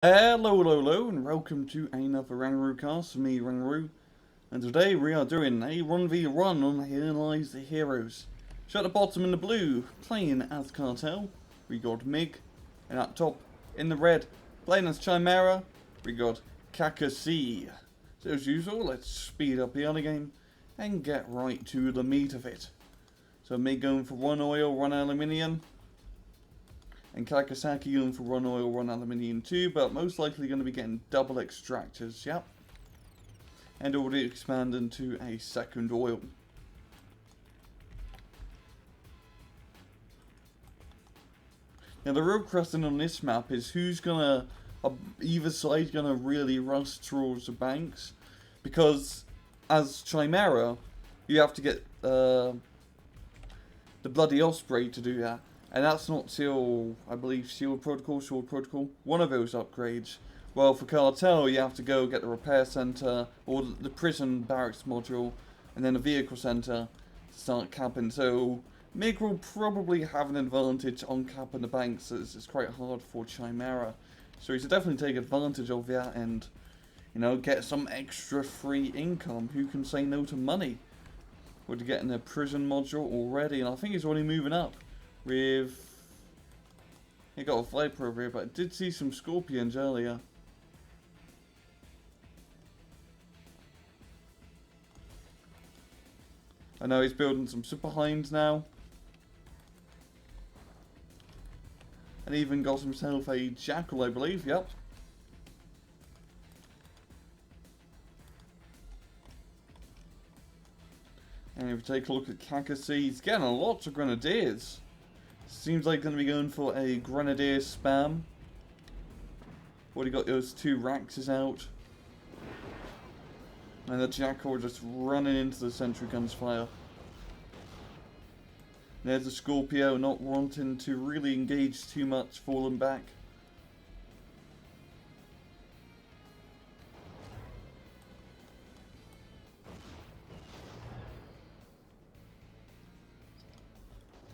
Hello, and welcome to another RANGROO cast for me, RANGROO. And today we are doing a 1v1 on Here Lies the Heroes. So at the bottom in the blue, playing as Cartel, we got Mig. And at top, in the red, playing as Chimera, we got Kakasi. So as usual, let's speed up the other game and get right to the meat of it. So Mig going for 1 oil, 1 aluminium. And Kakasaki going for 1 oil, 1 aluminium too, but most likely going to be getting double extractors, yep. And already expand into a second oil. Now the real question on this map is who's gonna, either side gonna really rush towards the banks, because as Chimera, you have to get the bloody Osprey to do that. And that's not till, I believe, Sword Protocol, one of those upgrades. Well, for Cartel, you have to go get the repair center, or the prison barracks module, and then the vehicle center to start capping. So, Mig will probably have an advantage on capping the banks, as it's quite hard for Chimera. So he should definitely take advantage of that and, you know, get some extra free income. Who can say no to money? We're getting a prison module already, and I think he's already moving up. With, he got a Viper over here, but I did see some Scorpions earlier. I know he's building some Super Hinds now. And even got himself a Jackal, I believe, yep. And if we take a look at Kakasi, he's getting a lot of Grenadiers. Seems like going to be going for a Grenadier spam. Already got those 2 Raxes out. And the Jackal just running into the sentry gun's fire. There's the Scorpio not wanting to really engage too much, falling back.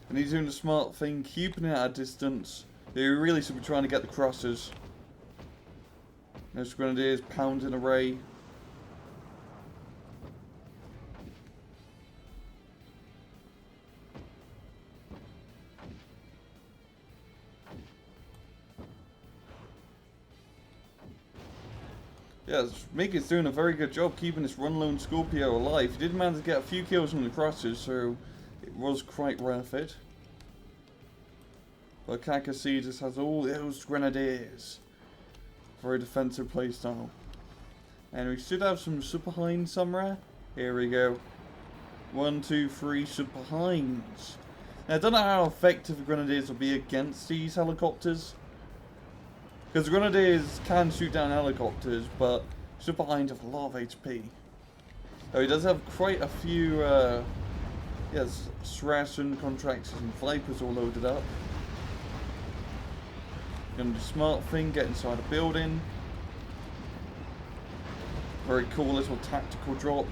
And he's doing the smart thing, keeping it at a distance. They really should be trying to get the crosses. There's Grenadiers pounding away. Yes, Mickey's doing a very good job keeping this run lone Scorpio alive. He did manage to get a few kills on the crosses, so it was quite worth it. But Kakasi just has all those Grenadiers. Very defensive playstyle. And we should have some Super Hinds somewhere. Here we go. 1, 2, 3 Super Hinds. Now I don't know how effective the Grenadiers will be against these helicopters. Because the Grenadiers can shoot down helicopters, but Super Hinds have a lot of HP. Though he does have quite a few yes, Saracen contractors and Vipers all loaded up. Gonna do smart thing, get inside a building. Very cool little tactical drop.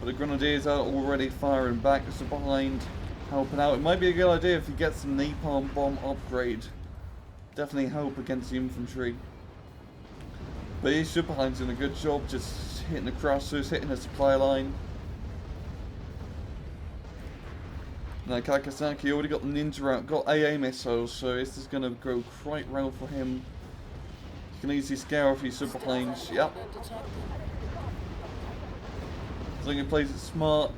But the Grenadiers are already firing back, so behind, helping out. It might be a good idea if you get some napalm bomb upgrade. Definitely help against the infantry. But these Super Hinds doing a good job just hitting the crossers, hitting the supply line. Now Kakasaki already got the ninja out, got AA missiles, so this is going to go quite well for him. You can easily scare off these Super Hinds, yep. So he plays it smart,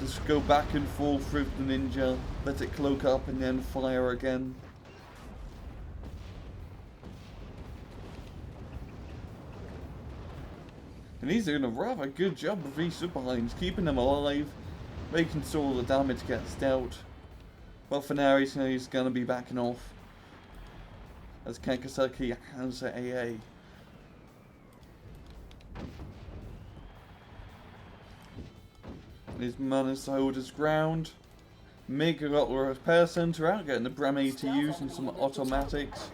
just go back and forth with the ninja, let it cloak up and then fire again. And he's doing a rather good job with these Super Hinds, keeping them alive, making sure all the damage gets dealt. But for now, he's going to be backing off. As Kakasaki has the AA. And he's managed to hold his ground. Mig got the repair center out, getting the Bram ATUs and some automatics.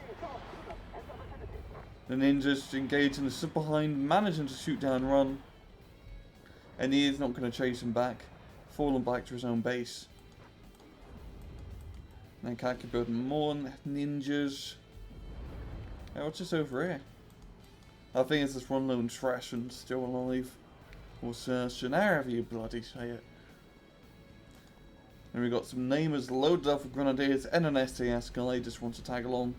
The ninjas engaging the Super Hind, managing to shoot down run. And he is not going to chase him back. Falling back to his own base. Now Kaki building more ninjas. Hey, what's this over here? I think it's this one lone trash and still alive. Or searching, however you bloody say it. And we got some namers loaded up with grenadiers and an SAS guy just wants to tag along.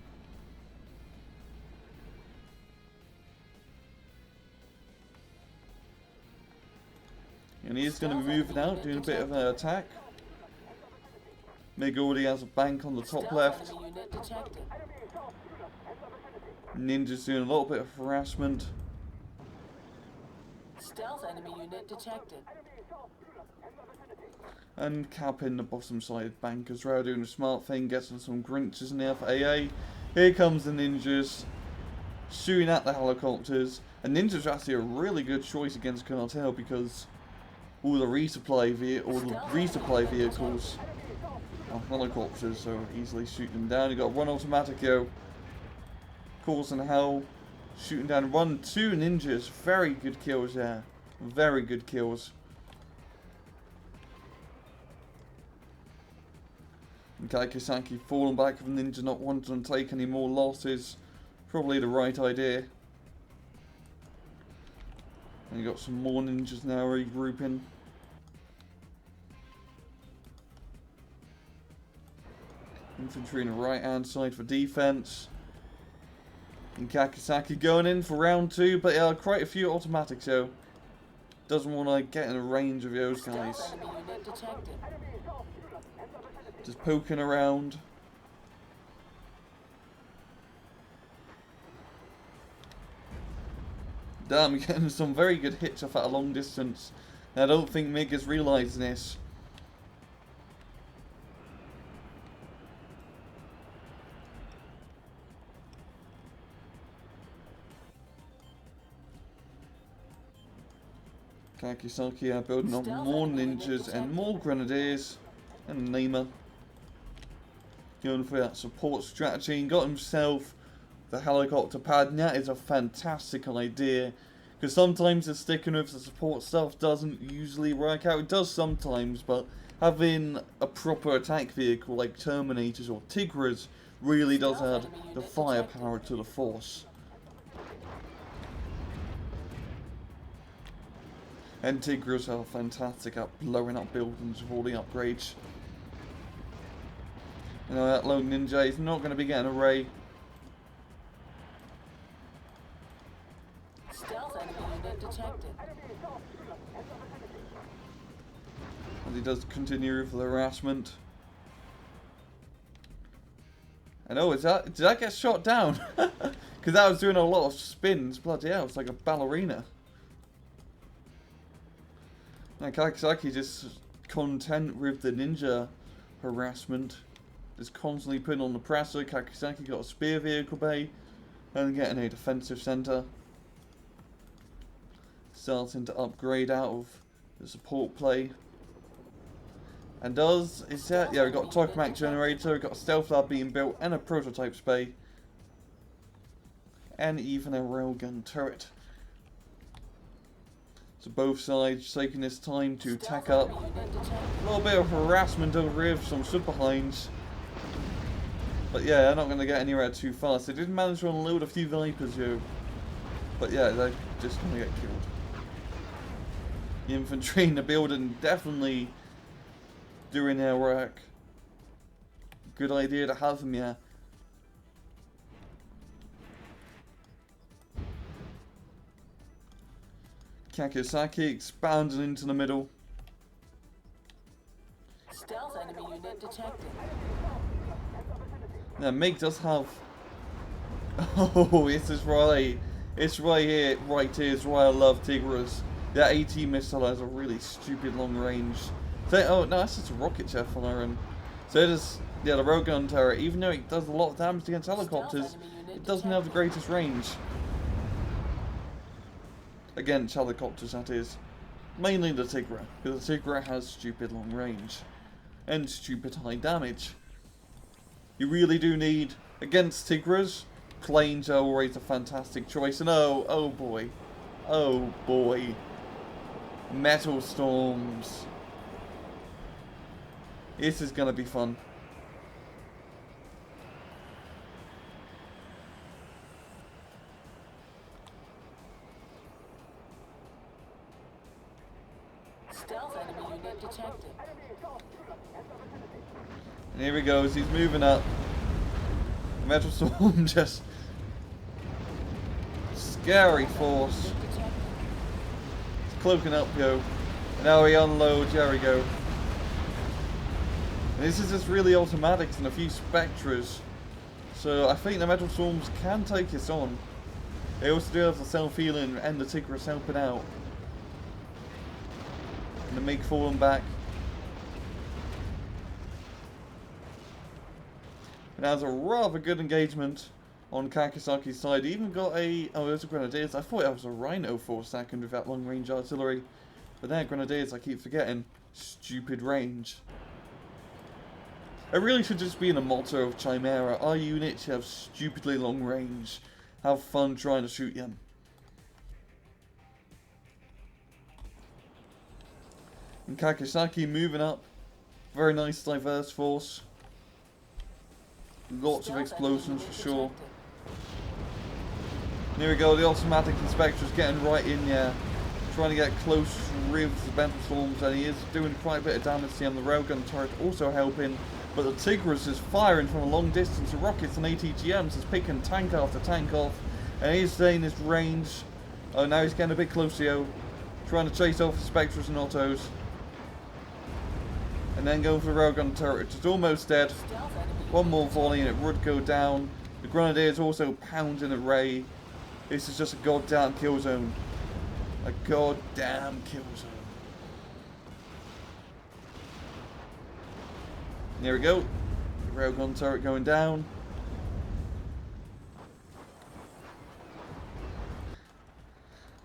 And he's going to be moving out, doing a bit of an attack. Mig already has a bank on the top left. Ninja's doing a little bit of harassment. Stealth enemy unit detected. And capping the bottom side bank as well, doing a smart thing, getting some grinches in there for AA. Here comes the ninjas, shooting at the helicopters. And ninjas are actually a really good choice against cartel because all the resupply vehicles are helicopters, so easily shooting them down. You got one automatic, yo, causing hell, shooting down 2 ninjas. Very good kills there, very good kills. And Kaikisaki falling back with ninja, not wanting to take any more losses. Probably the right idea. And you got some more ninjas now regrouping. Infantry on the right hand side for defense. And Kakisaki going in for round 2, but quite a few automatics, so doesn't want to get in the range of those guys. Just poking around. Damn, you're getting some very good hits off at a long distance. And I don't think Mig is realising this. Kakisaki are building up more ninjas and more grenadiers. And Namer going for that support strategy and got himself the helicopter pad, and that is a fantastic idea because sometimes the sticking with the support stuff doesn't usually work out. It does sometimes, but having a proper attack vehicle like Terminators or Tigras really does add the firepower to the force. And Tigras are fantastic at blowing up buildings with all the upgrades. You know, that lone ninja is not going to be getting a ray. Stealth enemy unit detected. As he does continue with the harassment. And oh, did that get shot down? Because that was doing a lot of spins. Bloody hell, it's like a ballerina. Now Kakisaki just content with the ninja harassment. Just constantly putting on the presser. Kakisaki got a spear vehicle bay and getting a defensive center. Starting to upgrade out of the support play. And yeah, we've got a tokamak generator, we've got a stealth lab being built and a prototype spay. And even a railgun turret. So both sides taking this time to tack up. A little bit of harassment over here for some super hinds. But yeah, they're not going to get anywhere too fast. They did manage to unload a few Vipers, yo. But yeah, they're just going to get killed. The infantry in the building definitely doing their work. Good idea to have them, yeah. Kakisaki expanding into the middle. Stealth enemy unit detected. Now, Mig does have... Oh, this is right. It's right here is why I love Tigras. That AT missile has a really stupid long range. So, oh, no, that's just a rocket jet firing. So it is, yeah, the railgun turret, even though it does a lot of damage against helicopters, it doesn't have the greatest range. Against helicopters, that is. Mainly the Tigra, because the Tigra has stupid long range. And stupid high damage. You really do need, against Tigras, planes are always a fantastic choice. And oh boy. Oh boy. Metal storms. This is gonna be fun. Stealth enemy unit detected. And here he goes, he's moving up. The Metal Storm just... Scary force. Unit detected. It's cloaking up, yo. And now he unloads, there we go. And this is just really automatics and a few Spectres. So I think the Metal Storms can take this on. They also do have the self-healing and the Tigris helping out. And the MiG falling back. And that was a rather good engagement on Kakisaki's side. He even got a... Oh, those are Grenadiers. I thought that was a Rhino force second with that long-range artillery. But they're Grenadiers, I keep forgetting. Stupid range. It really should just be in the motto of Chimera. Our units have stupidly long range. Have fun trying to shoot them. And Kakisaki moving up. Very nice diverse force. Lots of explosions for sure. And here we go, the automatic inspector is getting right in there. Trying to get close with the Metal Storms, and he is doing quite a bit of damage to him. The railgun turret also helping. But the Tigris is firing from a long distance. The rockets and ATGMs is picking tank after tank off. And he's staying his range. Oh, now he's getting a bit closer, yo. Trying to chase off the Spectres and Autos. And then going for the railgun turret, which is almost dead. One more volley and it would go down. The Grenadiers also pounding at Ray. This is just a goddamn kill zone. A goddamn kill zone. There we go. The railgun turret going down.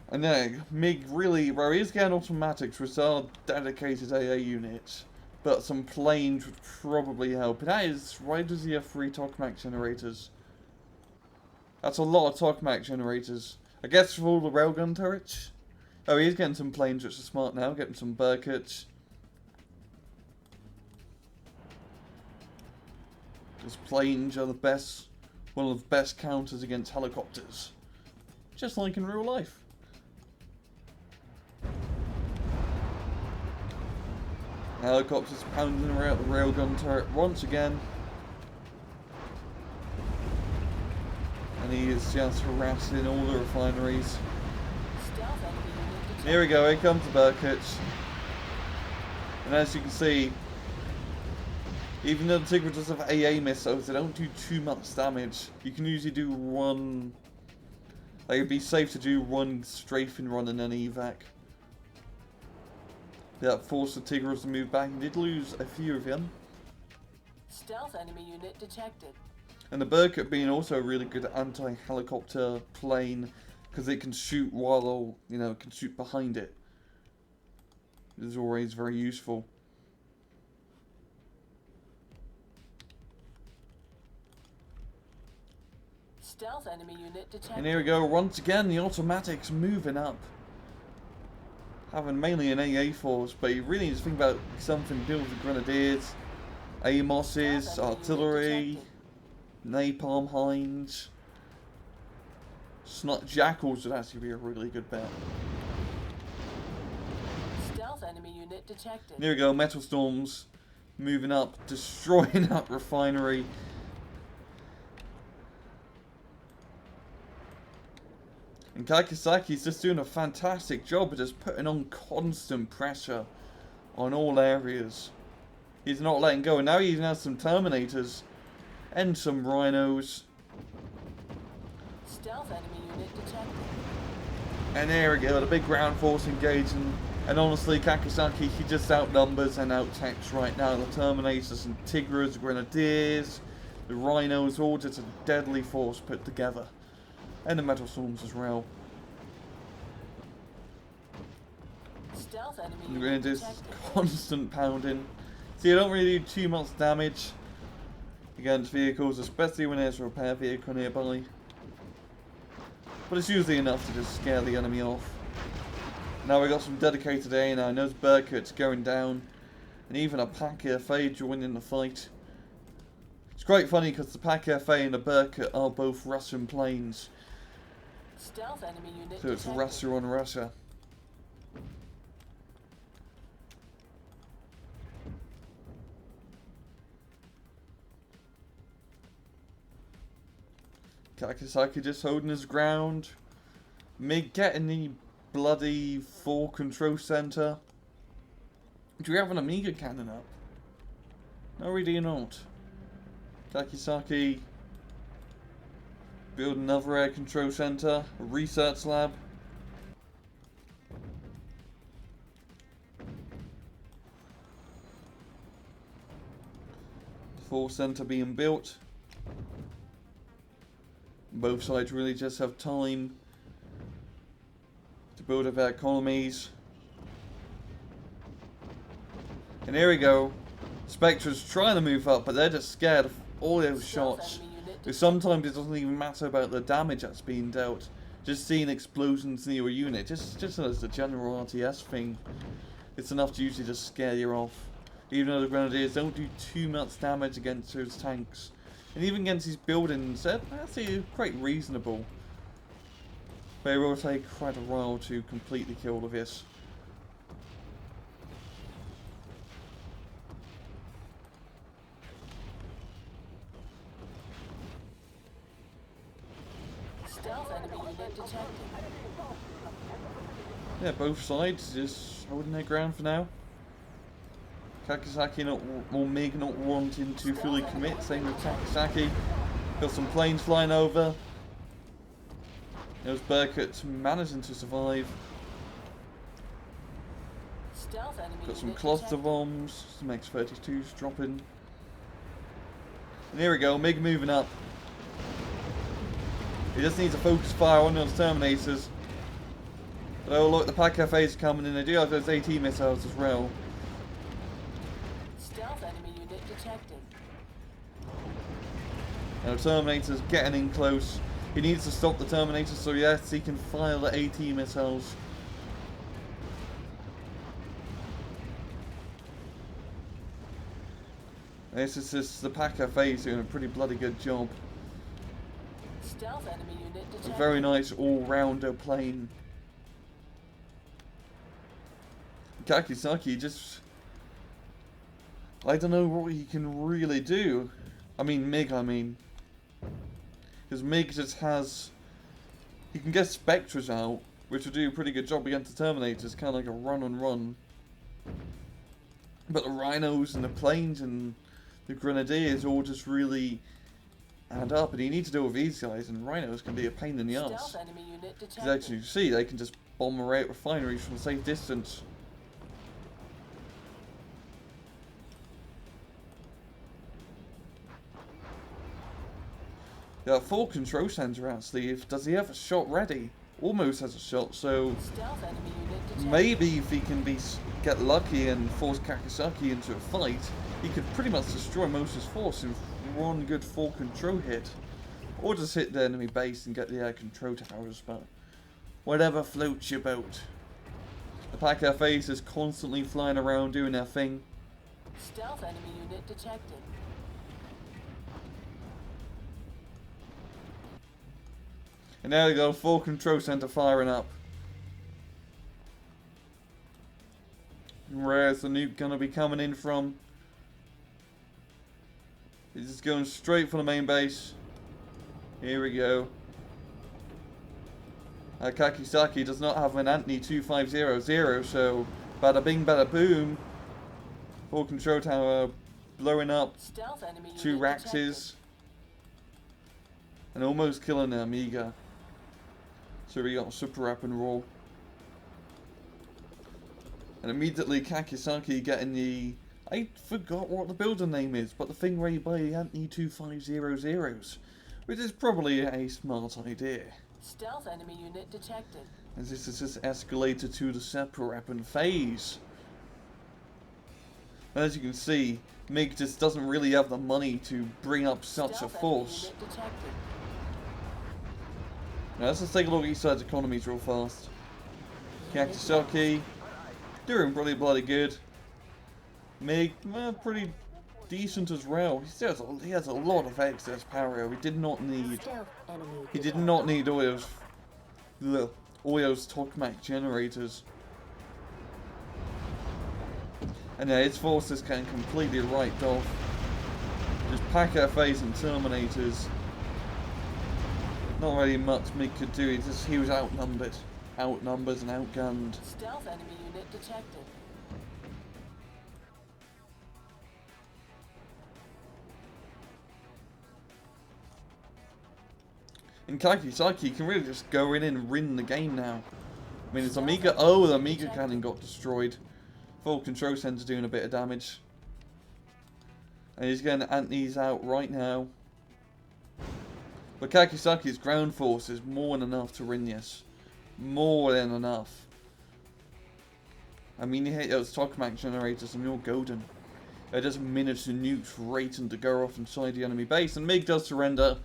And then MiG really, well, he's getting automatics, which are dedicated AA units. But some planes would probably help. And that is, why does he have 3 tokamak generators? That's a lot of tokamak generators. I guess for all the railgun turrets. Oh, he's getting some planes, which are smart now. Getting some Burkets. Because planes are the best, one of the best counters against helicopters. Just like in real life. Helicopters pounding around the railgun turret once again. And he is just harassing all the refineries. Here we go, here comes the Burkets. And as you can see, even though the Tigris does have AA missiles, they don't do too much damage. You can usually do one... Like, it'd be safe to do one strafing run and then evac. That forced the Tigris to move back. He did lose a few of them. Stealth enemy unit detected. And the Burket being also a really good anti-helicopter plane, because it can shoot while, you know, it can shoot behind it. It is always very useful. Stealth enemy unit detected. And here we go, once again, the automatics moving up. Having mainly an AA force, but you really need to think about something to do with the Grenadiers, AMOSs, artillery, Napalm Hinds. Snot Jackals would actually be a really good bet. Stealth enemy unit detected. Here we go, Metal Storms moving up, destroying that refinery. And Kakisaki's just doing a fantastic job of just putting on constant pressure on all areas. He's not letting go, and now he even has some Terminators and some Rhinos. Stealth enemy unit detected. And there we go, the big ground force engaging. And honestly, Kakisaki, he just outnumbers and outtechs right now. The Terminators and Tigers, Grenadiers, the Rhinos, all just a deadly force put together. And the Metal Storms as well. Stealth enemy And unit just detected. constant pounding. So you don't really do too much damage against vehicles, especially when there's a repair vehicle nearby. But it's usually enough to just scare the enemy off. Now we got some dedicated A now, and those Burkets going down. And even a Pack FA joining the fight. It's quite funny because the Pack FA and the Burket are both Russian planes. Stealth enemy unit So it's detected. Russia on Russia. Kakisaki just holding his ground. Mig getting the bloody full control center. Do we have an Amiga cannon up? No, we do not. Kakisaki build another air control center, a research lab. Full center being built. Both sides really just have time to build up their economies. And here we go. Spectre's trying to move up, but they're just scared of all those shots. Because sometimes it doesn't even matter about the damage that's being dealt. Just seeing explosions near a unit, just as a general RTS thing, it's enough to usually just scare you off. Even though the Grenadiers don't do too much damage against those tanks. And even against these buildings, they're actually quite reasonable. But it will take quite a while to completely kill all of this. Stealth enemy unit detected. Yeah, both sides just holding their ground for now. Kakisaki or Mig not wanting to fully commit, same with Kakisaki. Got some planes flying over. There's Burkett managing to survive. Stealth enemy Got some unit cluster detected. bombs, some X-32s dropping. And here we go, Mig moving up. He just needs to focus fire on those Terminators. But oh look, the Pack Cafes are coming in, they do have those AT missiles as well. Stealth enemy unit detected. Now the Terminator's getting in close. He needs to stop the Terminator so yes, he can fire the AT missiles. This is just the Pack Cafes doing a pretty bloody good job. Stealth enemy unit A detected. very nice all-rounder plane. Kakisaki just... I don't know what he can really do. I mean Mig, Because Mig just has... He can get Spectres out, which will do a pretty good job against the Terminators, kind of like a run-on-run. But the Rhinos and the planes and the Grenadiers all just really add up, and you need to deal with these guys, and Rhinos can be a pain in the ass. Stealth enemy unit Because detected. as you see, they can just bomb away at refineries from a safe distance. Yeah, full control center out, Steve. Does he have a shot ready? Almost has a shot, so Stealth enemy unit detected. maybe if he can get lucky and force Kakisaki into a fight, he could pretty much destroy most of his force in one good full control hit. Or just hit the enemy base and get the air control towers, but whatever floats your boat. The Pack FAs is constantly flying around doing their thing. Stealth enemy unit detected. And there we go, full control center firing up. Where's the nuke gonna be coming in from? It's just going straight for the main base. Here we go. Kakisaki does not have an Anthony 2500, so bada bing bada boom. Full control tower blowing up. Stealth enemy unit 2 detected. Raxes. And almost killing the Amiga. So we got a super up and roll. And immediately Kakisaki getting the... I forgot what the builder name is, but the thing where you buy the Anthony 2500s. Which is probably a smart idea. Stealth enemy unit detected. As this is just escalated to the super weapon phase. And as you can see, Mig just doesn't really have the money to bring up such a Stealth enemy force. unit detected. Now let's just take a look at each side's economies real fast. Kakisaki, doing really bloody good. Mig, well, pretty decent as well. He has a lot of excess power. He did not need all those tokamak generators. And yeah, his forces can completely write off. Just pack FAs and Terminators. Not really much Mig could do. He was outnumbered and outgunned. Stealth enemy unit detected. And Kakisaki can really just go in and win the game now. I mean, his Amiga... Oh, the Amiga cannon got destroyed. Full control center doing a bit of damage. And he's getting Anthony's out right now. But Kakisaki's ground force is more than enough to win this. More than enough. I mean, you hit those tokamak generators and you're golden. They're just miniature nukes waiting to go off inside the enemy base. And Mig does surrender.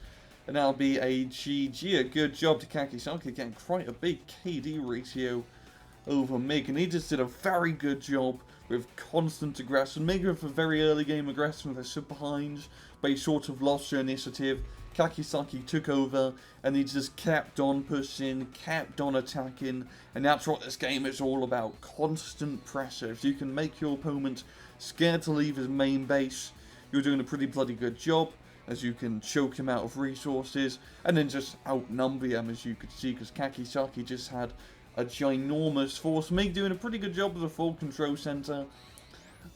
And that'll be a GG. A good job to Kakisaki, getting quite a big KD ratio over Mig. And he just did a very good job with constant aggression. Mig with a very early game aggression with a super behind, but he sort of lost the initiative. Kakisaki took over, and he just kept on pushing, kept on attacking, and that's what this game is all about. Constant pressure. If you can make your opponent scared to leave his main base, you're doing a pretty bloody good job, as you can choke him out of resources, and then just outnumber him, as you could see, because Kakisaki just had a ginormous force. Mig doing a pretty good job with the full control center,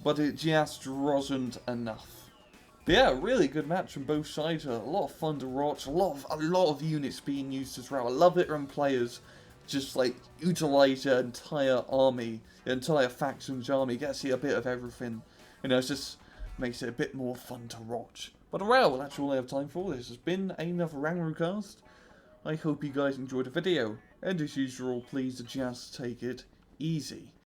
but it just wasn't enough. But yeah, really good match from both sides. A lot of fun to watch. A lot of units being used as well. I love it when players just like utilize their entire army, the entire faction's army. Get to see a bit of everything. You know, it just makes it a bit more fun to watch. But well, that's all I have time for. This has been another RANGROO cast. I hope you guys enjoyed the video. And as usual, please just take it easy.